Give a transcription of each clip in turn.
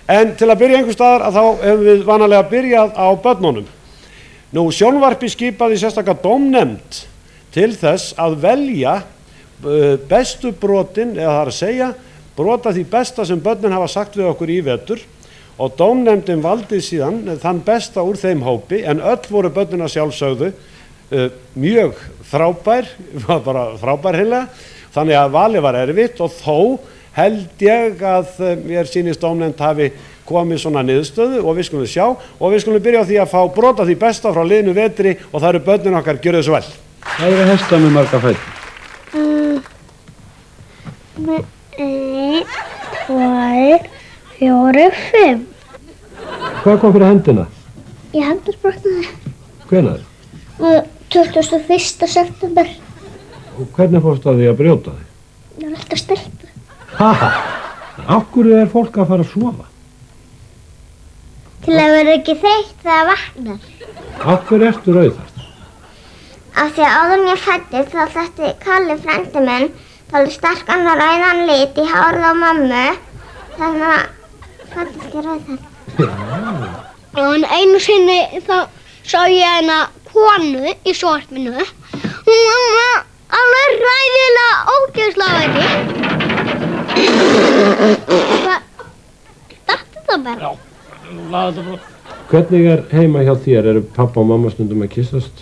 En til að byrja einhvers staðar að þá hefum við vanalega byrjað á börnunum. Nú, sjónvarpi skipaði sérstaklega dómnefnd til þess að velja bestu brotin, eða það er að segja, brota því besta sem börnin hafa sagt við okkur í vetur og dómnefndin valdi síðan þann besta úr þeim hópi en öll voru börnin að sjálfsögðu mjög frábær, bara frábær heila, þannig að valið var erfitt og þó held ég að mér sýnist dómnefnd hafi komið svona niðurstöðu og við skulum sjá og við skulum byrja á því að fá brota því besta frá liðnu vetri og það eru börnin okkar, gjörðu þessu vel. Hvað eru hesta með marga fætur? 1, 2, 4, 5. Hvað kom fyrir hendina? Ég hendursbrotnaði. Hvenær? 21. september. Og hvernig fórstu að því að brjóta þig? Ég var alltaf stelpa. Haha, af hverju er fólk að fara að sofa? Til að vera ekki þreytt þegar það vaknar. Af hverju ertu rauðhært? Af því að áður en ég fæddist þá setti Kalli frændi minn talið sterkan rauðan lit í hárið á mömmu. Þannig að fæddist ég rauðhært. Og einu sinni þá sá ég eina konu í sjónvarpinu. Hún var alveg ræðilega ógeðslega væri. Datt þetta bara? Já, laða þetta bara. Hvernig er heima hjá þér? Eru pappa og mamma stundum að kyssast?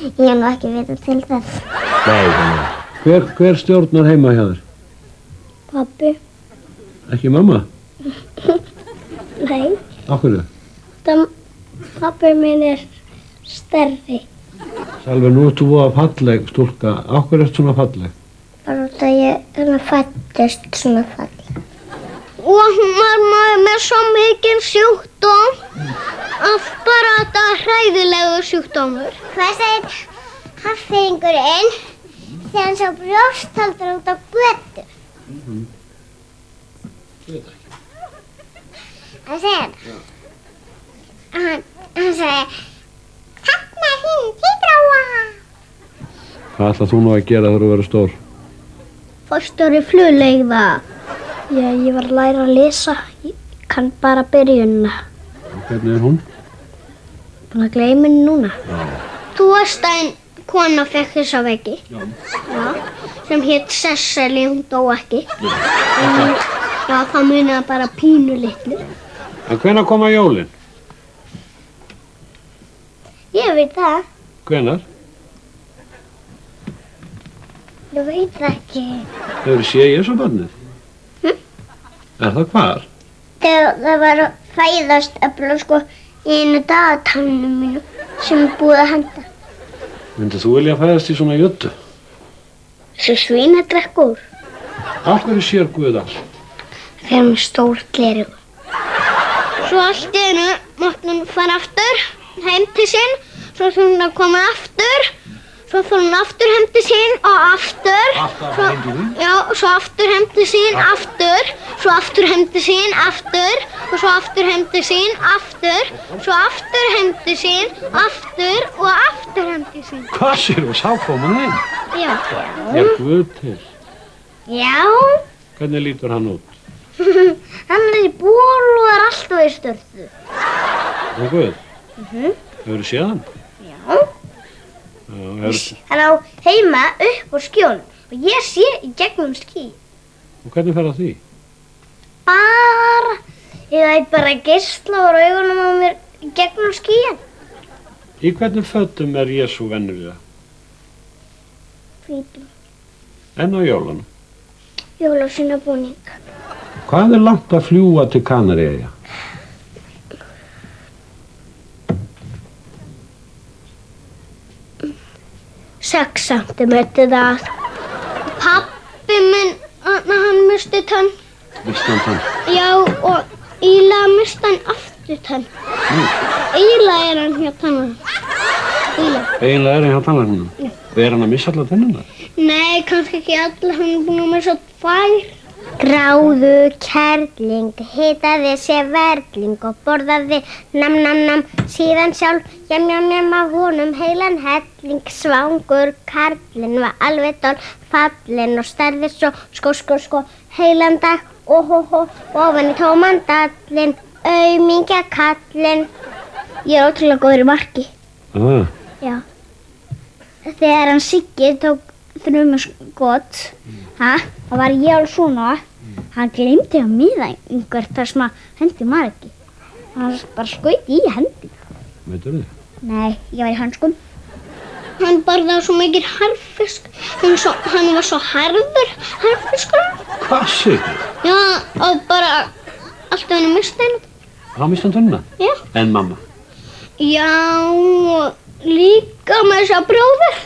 Ég hef nú ekki vitað til þess. Nei, þannig. Hver stjórnar heima hjá þér? Pabbi. Ekki mamma? Nei. Af hverju? Pabbi minn er stærri. Salve, nú ertu voða falleg stúlka. Af hverju ertu svona falleg? Bara út að ég fæddist svona falleg. Og hún var með svo mikinn sjúkdóm að bara þetta hræðilegu sjúkdómur. Hvað segir Hafþingurinn þegar hann sá brjósthaldara út á götu? Ég veit ekki. Hann segir hann segir þarna er hinn tvíbráa. Hvað ætlað þú nú að gera þegar þú verður stór? Forstjóri flugleiða. Já, ég var að læra að lesa. Ég kann bara byrjunina. Og hvernig er hún? Búin að gleyma henni núna. Já. Þú varst að einn kona fekk þessa veggi. Já. Já. Sem hét Sesseli, hún dó ekki. Já, það muniði bara pínu litlu. En hvenær koma jólin? Ég veit það. Hvenær? Ég veit það ekki. Hefur séð Jesúbarnið? Er það hvar? Þegar það var að fæðast eftir sko í einu dagatalinu mínu sem er búið að henda. Myndið þú vilja fæðast í svona jöttu? Svo svínadrekkur. Af hverju sér Guð allt? Þegar með stór gleraugu. Svo allt í einu mátti hún fara aftur heim til sín. Svo þurfti hún að koma aftur. Svo fór hún aftur heim til sín og aftur. Alltaf heim til þín? Já, svo aftur heim til sín, aftur. Svo aftur heim til sín, aftur. Og svo aftur heim til sín, aftur. Svo aftur heim til sín, aftur og aftur heim til sín. Hvað sér þú? Sá koma heim? Já. Er Guð til? Já. Hvernig lítur hann út? Hann er í ból og er alltaf í störtu. Og Guð? Hefurðu séð hann? Já. Hann á heima upp á skjólum og ég sé í gegnum ský. Og hvernig fer það því? Bara, ég veit bara geisla úr augunum á mér í gegnum skýin. Í hvernig fötum er Jesú venjulega? Hvítum. En á jólunum? Jólasveinabúning. Hvað er langt að fljúga til Kanaríeyja? 6 centimetrar það. Pabbi minn, hann misti tönn. Misti hann tönn? Já, og eiginlega misti hann aftur tönn. Eiginlega er hann hjá tannlækninum. Eiginlega er hann hjá tannlækninum? Já. Og er hann að missa alla tennina? Nei, kannski ekki alla, hann er búinn að missa 2. Gráðu kerling, hitaði sér verling og borðaði nam nam nam, síðan sjálf jam jam jam af honum heilan helling. Svangur karlinn var alveg fallinn og starði svo sko heilan dag ofan í tómandallinn, aumingjakallinn. Ég er ótrúlega góður í marki. Já. Þegar hann Siggi tók þrumuskot, þá var ég alveg svona. Hann gleymdi að miða einhver þar sem að hendi maður ekki. Hann bara skaut í hendi. Veitur þið? Nei, ég var í handskum. Hann borðaði svo mikið harfisk. Hann var svo harður, harfiskur. Hvað segir? Já, og bara alltaf hann misti henni. Hann misti hann tunnuna? Já. En mamma? Já, líka með þess að bróður.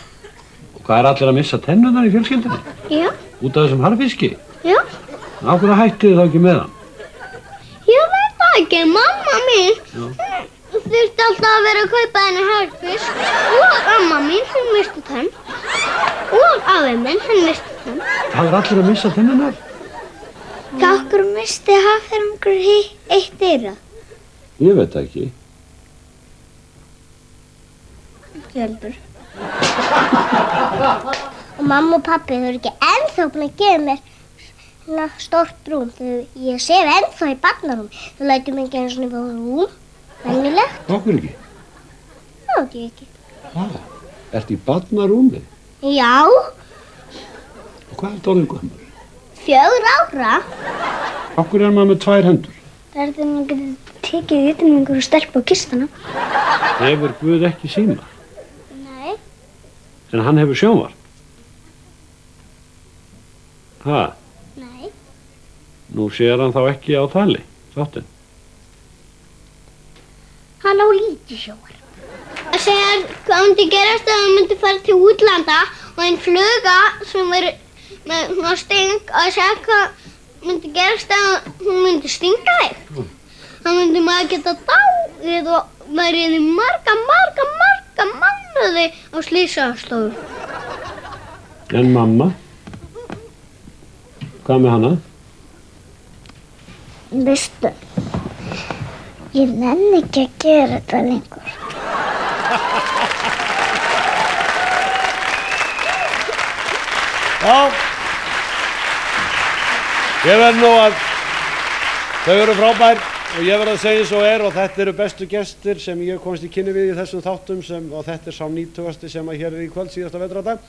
Og hvað allir að missa tennunar í fjölskyldunni? Já. Út af þessum harfiski? Já. Á hverju hættið þið þá ekki með hann? Ég veit það ekki, mamma mín þurfti alltaf að vera að kaupa henni harfisk og amma mín, hún misti tönn og afi minn, hann misti tönn. Það allir að missa tennunar? Hvað okkur misti hafþörungur eitt eyra? Ég veit það ekki. Heldur. Og mamma og pabbi þau eru ekki ennþá búin að gefa mér stórt rúm, þegar ég sef ennþá í barnarúm. Þau lætur mig ekki einu svona í rúm, venjulegt. Okkur ekki? Það veit ég ekki. Ertu í barnarúmi? Já. Og hvað er orðið gömul? 4 ára. Okkur maður með 2 hendur? Það er þegar maður getur tekið utan um einhverju stelpu á kistana. Hefur Guð ekki síma? Nei. En hann hefur sjónvarp? Nei. Nú sér hann þá ekki á tali, þáttinn? Hann á lítið sjónvarp. Að segja hvað myndi gerast ef hann myndi fara til útlanda og einn fluga sem veri með svona sting, að segja hvað myndi gerast ef hún myndi stinga þig. Þá myndi maður geta dáið og verið í marga mánuði á slysastofu. En mamma? Hvað með hana? Veistu, ég nenni ekki að gera þetta lengur. Já, ég verð nú að þau eru frábær og ég verð að segja eins og og þetta eru bestu gestir sem ég komst í kynni við í þessum þáttum og þetta er sá 90. sem að hér er í kvöld síðasta vetrardag.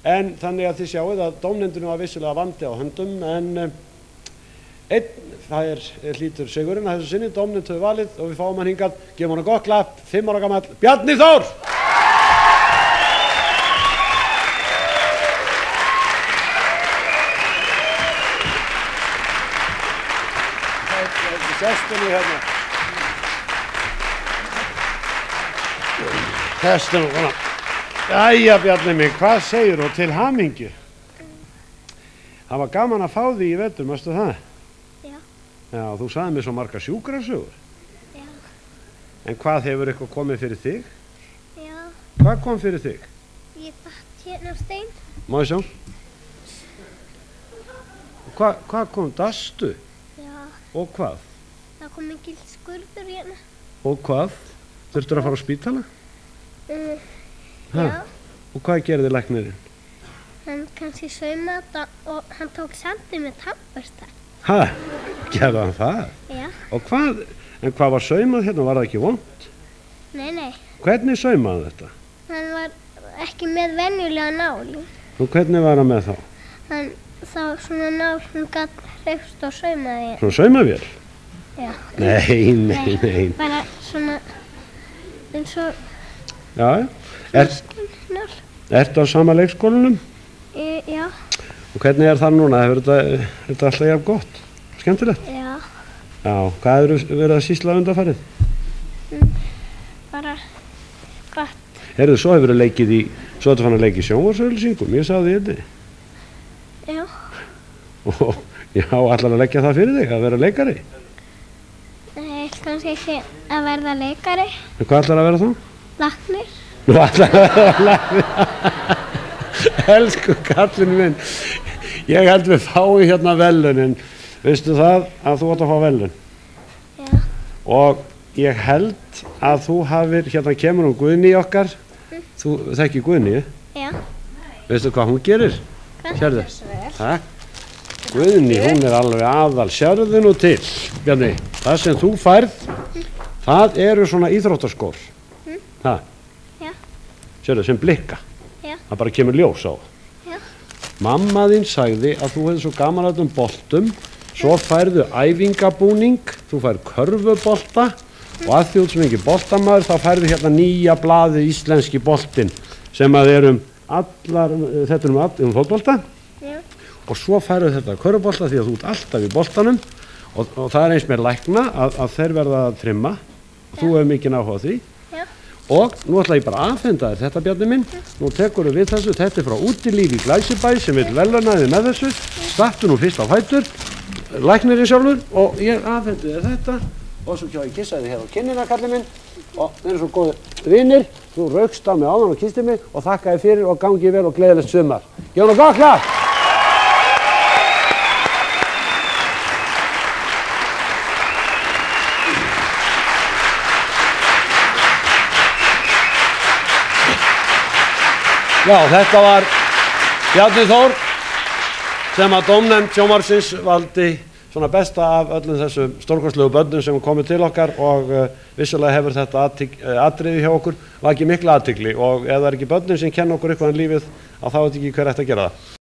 En þannig að þið sjáuð að dómnefndinu var vissulega vandi á höndum en það er hlýtur sigurinn að þessu sinni, dómnefnd hefur valið og við fáum hann hingað, gefum hann gott klapp, 5 ára gamall, Bjarni Þór! Sestunni hérna. Sestunni hérna. Jæja, Bjarni minn, hvað segir þú til hamingju? Það var gaman að fá því í vetur, mástu það? Já. Já, þú sagði mér svo margar sjúkrasögur. Já. En hvað hefur eitthvað komið fyrir þig? Já. Hvað kom fyrir þig? Ég datt hérna stein. Má ég sjá? Hvað kom? Dastu? Já. Og hvað? Það kom mikil skurður hérna. Og hvað? Þurftur að fara á spítala? Já. Og hvað gerði læknirinn? Hann kannski saumaði þetta og hann tók sandið með tannbursta. Gerði hann það? Já. Og hvað, en hvað var saumað hérna? Var það ekki vont? Nei. Hvernig saumaði þetta? Hann var ekki með venjulega náli. Og hvernig var hann með þá? Hann þá svona nál hann gat hreyfst og saumaði. Svona saumavél? Já. Nei. Bara svona eins og... Já. Ertu á sama leikskólanum? Já. Og hvernig það núna? Hefur þetta alltaf jafn gott? Skemmtilegt? Já. Já, hvað hefur verið að sýsla undanfarið? Bara gott. Heyrðu, svo hefur verið leikið svo ertu fann að leika í sjónvarpsauglýsingum, ég sagði þetta. Já. Og já, ætlar að leggja það fyrir þig, að vera leikari? Nei, kannski ekki að verða leikari. En hvað ætlar að vera þá? Læknir. Nú ætlar að vera læknir. Elsku kallinn minn. Ég held við fáum hérna velunin. Veistu það að þú átt að fá velun? Já. Og ég held að þú hafir, hérna kemur Guðný okkar. Þú þekkir Guðný? Já. Veistu hvað hún gerir? Hvað? Sérðu? Takk. Guðný, hún alveg aðal. Sérðu nú til, Bjarni, það sem þú færð, það eru svona íþróttaskór. Það? Já. Sérðu, sem blikka. Já. Það bara kemur ljós á. Já. Mamma þín sagði að þú hefði svo gaman að boltum, svo færðu æfingabúning, þú færð körfubolta og að því út sem ekki boltamaður, þá færðu hérna nýja blaðið Íslenski boltinn sem að þetta fótbolta. Já. Og svo færðu þetta körfubolta því að þú ert alltaf í boltanum og það eins með lækna að þeir verða að trimma og þú hefur mikið áhuga á því. Já. Og nú ætla ég bara að afhenda þér þetta, Bjarni minn. Nú tekur við þessu, þetta frá Útilíf í Glæsibæ sem vil verðlauna þig með þessu. Stattu nú fyrst á fætur, læknirinn sjálfur og ég afhendi þér þetta og svo kjá ég kissa þig hér á kinnina, kallið minn, og þeir eru svo góðir vinir. Þú raukst á mig áðan og kisti mig og þakka þér fyrir og gangi vel og gleðilegt sumar. Gjörðu nú gott klapp! Já, þetta var Bjarni Þór sem að dómnefnd sjónvarpsins valdi svona besta af öllum þessum stórkostlegu börnum sem komið til okkar og vissulega hefur þetta atriði hjá okkur vakið mikla athygli og ef það ekki börnum sem kenna okkur eitthvað um lífið þá veit ekki hver ætti að gera það.